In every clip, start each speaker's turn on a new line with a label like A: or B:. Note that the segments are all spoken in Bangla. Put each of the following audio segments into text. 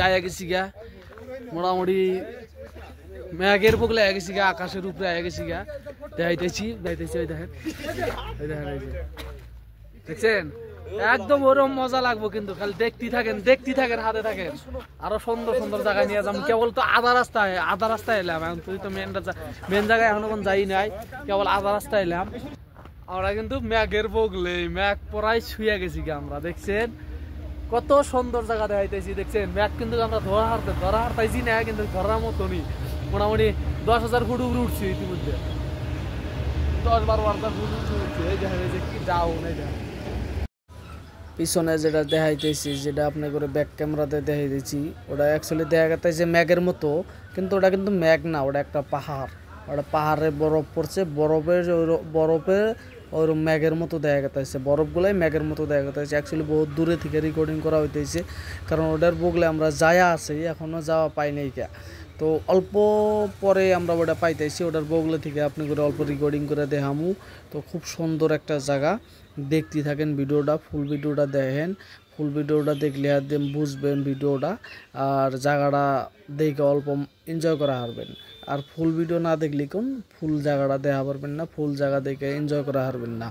A: আয়া গেছি গা মোটামুটি মেঘের বগলে আয়া গেছি গা আকাশের উপরে আয়া গেছি গা দেখাইতেছি ওই দেখেন দেখছেন একদম ওরকম মজা লাগবো কিন্তু খালি দেখতে থাকেন হাতে থাকেন আরো সুন্দর সুন্দর জায়গায় নিয়ে যাবো কেবল তো আধা রাস্তায় এলাম এখন তুই তো মেন জায়গায় এখন এখন যাই নাই কেবল আধা রাস্তায় এলাম আমরা কিন্তু মেঘের বগলে মেঘ পরাই শুয়ে গেছি গা আমরা দেখছেন কত সুন্দর জায়গা দেখাইতেছি দেখছেন মেঘ কিন্তু আমরা ধরা হারতাইছি না কিন্তু ধরার মতনই মোটামুটি 10,000 ফুট উপরে উঠছি ইতিমধ্যে 10-12,000 ফুট উঠছে এই দেখা যায় কি ডাউন এই দেখা পিছনে যেটা দেখাইতেছি যেটা আপনি করে ব্যাক ক্যামেরাতে দেখাইতেছি ওটা অ্যাকচুয়ালি দেখা গেছে মেঘের মতো কিন্তু ওটা কিন্তু মেঘ না ওটা একটা পাহাড় ওটা পাহাড়ে বরফ পড়ছে বরফের ওই মেঘের মতো দেখা গেছে বরফগুলাই মেঘের মতো দেখা গেছে অ্যাকচুয়ালি বহুত দূরে থেকে রেকর্ডিং করা হইতেছে কারণ ওটার বগলে আমরা যায়া আছি এখনও যাওয়া পাই নাই কে তো অল্প পরে আমরা ওটা পাইতেছি ওটার বগলে থেকে আপনি করে অল্প রেকর্ডিং করে দেখামু তো খুব সুন্দর একটা জায়গা দেখতে থাকেন ভিডিওটা ফুল ভিডিওটা দেখেন ফুল ভিডিওটা দেখলে বুঝবেন ভিডিওটা আর জায়গাটা দেখে অল্প এনজয় করা হারবেন আর ফুল ভিডিও না দেখলে কোন ফুল জায়গাটা দেখা পারবেন না ফুল জায়গা দেখে এনজয় করা হারবেন না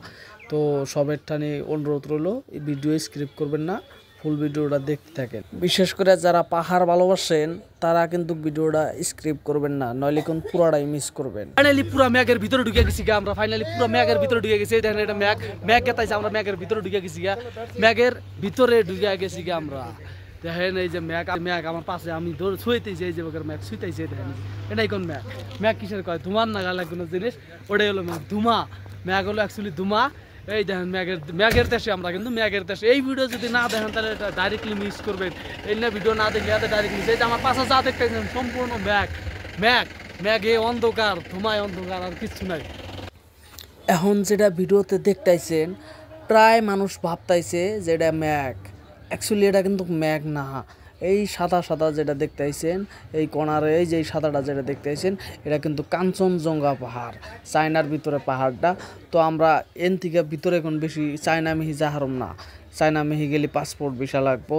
A: তো সবের ঠানি অনুরোধ রইল এই ভিডিও স্ক্রিপ করবেন না ফুল ভিডিওটা দেখতে থাকেন বিশেষ করে যারা পাহাড় ভালোবাসেন তারা কিন্তু ভিডিওটা স্ক্রিপ করবেন না নইলে কোন পুরাটাই মিস করবেন ফাইনালি পুরো মেঘের ভিতরে ঢুকে গেছি গা আমরা পুরো মেঘের ভিতরে ঢুকে গেছি দেখেন এটা মেঘ গেতাইছে আমরা মেঘের ভিতরে ঢুকে গেছি গা মেঘের ভিতরে ঢুকে গেছি গা আমরা দেখেন এই যে মেঘ আমার পাশে আমি শুইতেছি এই যে মেঘ শুইতেছি দেখেন এটাই কোন মেঘ কিসের কয় ধুমার নাগালা কোনো জিনিস ওটাই হলো মেঘ হলো অ্যাকচুয়ালি ধুমা এই দেখেন মেঘের দেশে আমরা কিন্তু মেঘের দেশে এই ভিডিও যদি না দেখেন তাহলে এটা ডাইরেক্টলি মিস করবেন এই না ভিডিও না দেখলে এটা ডাইরেক্ট মিস এই যে আমার পাশে যা দেখতেছেন সম্পূর্ণ মেঘে অন্ধকার ধুমায় অন্ধকার আর কিছু নাই এখন যেটা ভিডিওতে দেখতেছেন প্রায় মানুষ ভাবতাইছে যে এটা মেঘ অ্যাকচুয়ালি এটা কিন্তু মেঘ না এই সাদা যেটা দেখতেছেন এই কোণারে এই যে সাদাটা যেটা দেখতেছেন এটা কিন্তু কাঞ্চনজঙ্ঘা পাহাড় চায়নার ভিতরে পাহাড়টা তো আমরা এন থেকে ভিতরে এখন বেশি চায়না মেহি যাহারম না চায়না মেহি গেলে পাসপোর্ট ভিসা লাগবো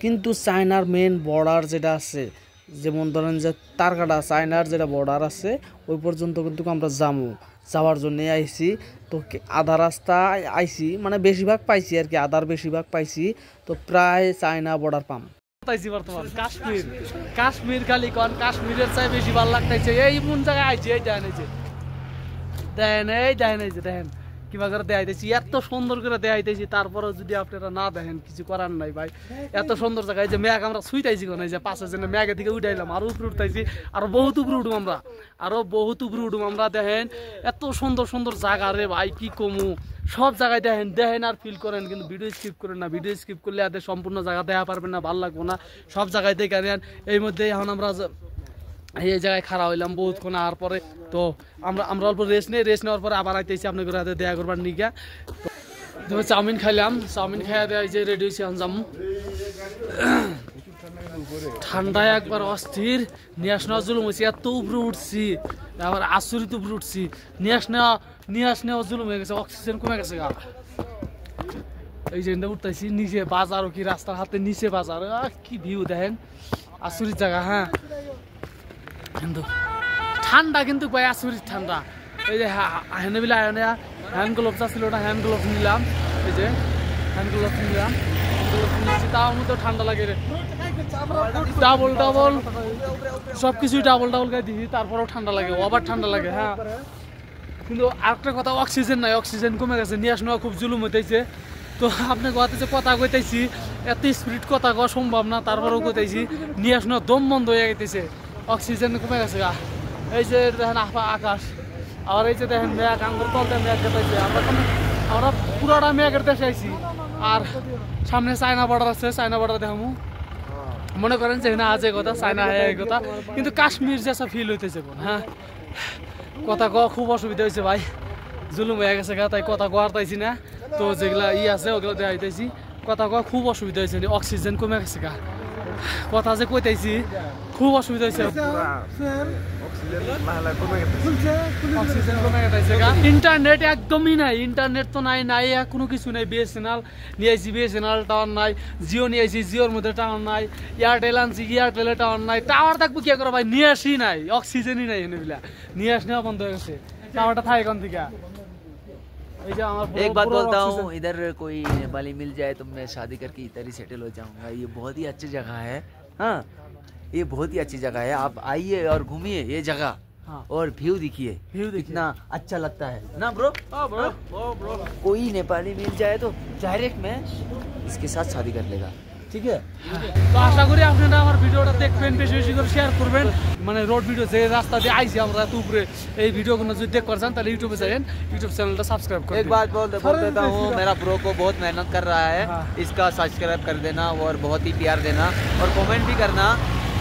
A: কিন্তু চায়নার মেন বর্ডার যেটা আছে যেমন ধরেন যে তারকাটা চায়নার যেটা বর্ডার আছে ওই পর্যন্ত কিন্তু আমরা যাওয়ার জন্যে আইছি তো আধা রাস্তা আইছি মানে বেশিরভাগ পাইছি আর কি আধার বেশিরভাগ পাইছি তো প্রায় চায়না বর্ডার পাম বর্তমান কাশ্মীর খালি কন কাশ্মীরের চাই বেশি ভালো লাগতেছে এই মন জায়গায় আইছি এই দেখেন কিবা করে দেখাইতেছি এত সুন্দর করে দেখাইতেছি তারপরেও যদি আপনারা না দেখেন কিছু করার নাই ভাই এত সুন্দর জায়গায় যে মেঘ আমরা শুইতাইছি কোন যে পাশে যে মেঘের দিকে উঠাইলাম আরো উপরে উঠতাইছি আরো বহুত উপরে উঠুম আমরা দেখেন এত সুন্দর সুন্দর জায়গা রে ভাই কি কমু সব জায়গায় দেখেন আর ফিল করেন কিন্তু ভিডিও স্কিপ করেন না ভিডিও স্কিপ করলে এদের সম্পূর্ণ জায়গা দেখা পারবেন না ভালো লাগবো না সব জায়গায় দেখে নেন এই মধ্যে এখন আমরা এই জায়গায় খাড়া হইলাম বহুতক্ষণ আর পরে তো আমরা অল্প রেস্ট নেওয়ার পরে আবার আইতেছি আপনাদের হাতে দেখা করবার নিকা তো চাউমিন খাইলাম চাউমিন খাইয়া দেওয়া যে রেডি হয়েছি এখন যাম ঠান্ডায় একবার অস্থির নিয়াস নেওয়া জুলুম হয়েছি এত উপরে উঠছি আবার আচরিত উপরে উঠছি নিয়াস নেওয়া জুলুম হয়ে গেছে অক্সিজেন কমে গেছে গা এই যে উঠতেছি নিচে বাজার কি রাস্তার হাতে নিচে বাজার কি ভিউ দেখেন আচরিত জায়গা হ্যাঁ কিন্তু ঠান্ডা কিন্তু ভাই আচরিত ঠান্ডা এই যে হেনেবিলা হ্যান্ড গ্লোভস আছিল ওটা হ্যান্ড গ্লোভস নিলাম এই যে হ্যান্ড গ্লোভস নিলাম তাও মতো ঠান্ডা লাগে রে ডাবল সবকিছুই ডাবল গায়ে দিছি তারপরেও ঠান্ডা লাগে আবার ঠান্ডা লাগে হ্যাঁ কিন্তু আরেকটা কথা অক্সিজেন নাই অক্সিজেন কমে গেছে নিয়ে আসা খুব জুলুম হইতেছে তো আপনার কথা যে কথা কইতেছি এত স্পিড কথা কওয়া সম্ভব না তারপরেও কইতেছি নিয়ে আসা দম বন্ধ হয়ে গেছে অক্সিজেন কমে গেছে গা এই যে দেখেন আকাশ আর এই যে দেখেন মেঘ আঙ্গুর তলতে মেঘ গেছে আমরা পুরোটা মেঘের দেশে আইছি আর সামনে চায়না বর্ডার আছে চায়না বর্ডার দেখামু মনে করেন যে না আজ কথা চায়না কথা কিন্তু কাশ্মীর যেসব ফিল হইতেছে হ্যাঁ কথা কওয়া খুব অসুবিধা হয়েছে ভাই জুলুম হয়ে গেছে গা তাই কথা কোয়ার তাইছি না তো যেগুলা আছে ওগুলো দেখাইতেছি কথা কওয়া খুব অসুবিধা হয়েছে অক্সিজেন কমে গেছে গা কথা যে কইতাইছি খুব অসুবিধা হয়েছে ইন্টারনেট একদমই নাই ইন্টারনেট তো নাই নাই কোনো কিছু নাই বিএসএনএল নিয়ে আইছি বিএসএনএল টাওয়ার নাই জিও নিয়ে আইছি জিওর মধ্যে টাওয়ার নাই এয়ারটেল আনছি এয়ারটেলের টাওয়ার নাই টাওয়ার থাকবো কি করে ভাই নিয়ে আসি নাই অক্সিজেনই নাই এগুলা নিয়ে আসি নেওয়া বন্ধ হয়ে গেছে টাওয়ারটা থাকে কোন দিকে
B: एक बात बोलता हूँ इधर कोई नेपाली मिल जाए तो मैं शादी करके इधर ही सेटल हो जाऊंगा ये बहुत ही अच्छी जगह है हाँ ये बहुत ही अच्छी जगह है आप आइए और घूमिए ये जगह हाँ। और व्यू दिखिए कितना अच्छा लगता है ना ब्रो ब्रो कोई नेपाली मिल जाए तो डायरेक्ट मैं इसके साथ शादी कर लेगा ঠিক আছে
A: তো আশা করি আপনারা আমার ভিডিওটা দেখবেন বেশি বেশি করে শেয়ার করবেন মানে রোড ভিডিও যে রাস্তা দিয়ে আইছি আমরা তো উপরে এই ভিডিওগুলো যদি দেখতে চান তাহলে ইউটিউবে যাবেন ইউটিউব চ্যানেলটা সাবস্ক্রাইব করবেন
B: एक बात बोल देता हूँ मेरा ब्रो को बहुत मेहनत कर रहा है इसका सब्सक्राइब कर देना और बहुत ही प्यार देना और कमेंट भी करना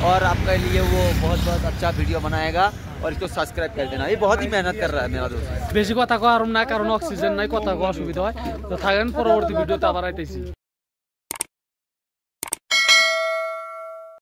B: और आपके लिए वो बहुत बहुत अच्छा वीडियो बनाएगा और इसको सब्सक्राइब कर देना ये बहुत ही मेहनत कर रहा है मेरा दोस्त
A: বেশি কথা কওয়ার না কারণ অক্সিজেন নাই কথা কওয়া অসুবিধা হয় তো থাকেন পরবর্তী ভিডিওতে আবার আইতেছি